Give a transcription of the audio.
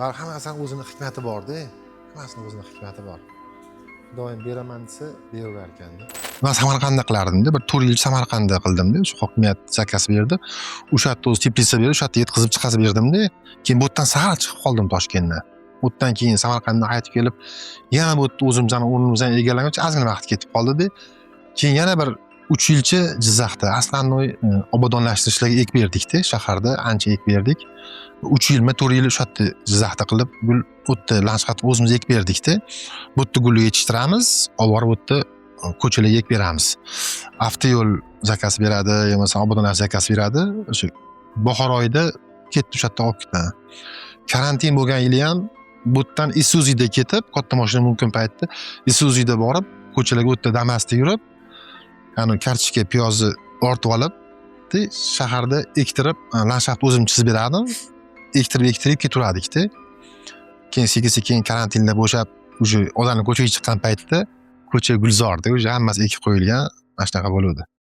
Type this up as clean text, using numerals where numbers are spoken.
Va hammasini o'zini hikmati bor-da. Hammasini o'zini hikmati bor. Doim beraman desa, beraverar ekanda. Men Samarqandda qilardim-da, bir 4 yil Samarqandda qildim-da, o'sha hokimiyat zakasi berdi. O'sha yerda o'zi teplitsa berdi, o'sha yerda yetkazib chiqazib berdim-da. Keyin bu yerdan sahar chiqib qoldim Toshkentdan. Bu yerdan keyin Samarqanddan qaytib kelib, yana bu yerda o'zimizning o'rnimizni egallaguncha ozgina vaqt ketib qoldi-da. Keyin yana bir 3 yilcha Jizzaxda aslannoy obodonlashtirishlarga ek berdik-da, shaharda ancha ek berdik. 3 yilmi 4 yil o'sha yerda Jizzaxda qilib, gul o'tdi, landshaft o'zimiz ek berdik-da. Bu yerda gul yetishtiramiz, olib borib bu yerda ko'chalarga ek beramiz. Avtoyo'l zakasi beradi, yo bo'lmasa obodonlash zakasi beradi. O'sha bahor oyida ketdi o'sha yerda olib ketdi. Karantin bo'lgan yili ham bu yerdan Isuzu'da ketib, katta mashina mumkin paytda Isuzu'da borib, ko'chalarga o'tda Damas'da yurib, ya'ni kartochka piyozni ortib olib, shaharda ektirib, landshaft o'zim chizib berardim. Ektirib ketaverdik-da. Keyin sekin karantinda bo'shab, o'sha odamlar ko'chaga chiqqan paytda ko'cha gulzorda, o'sha hammasi ekib qo'yilgan, mana shunaqa bo'ladi.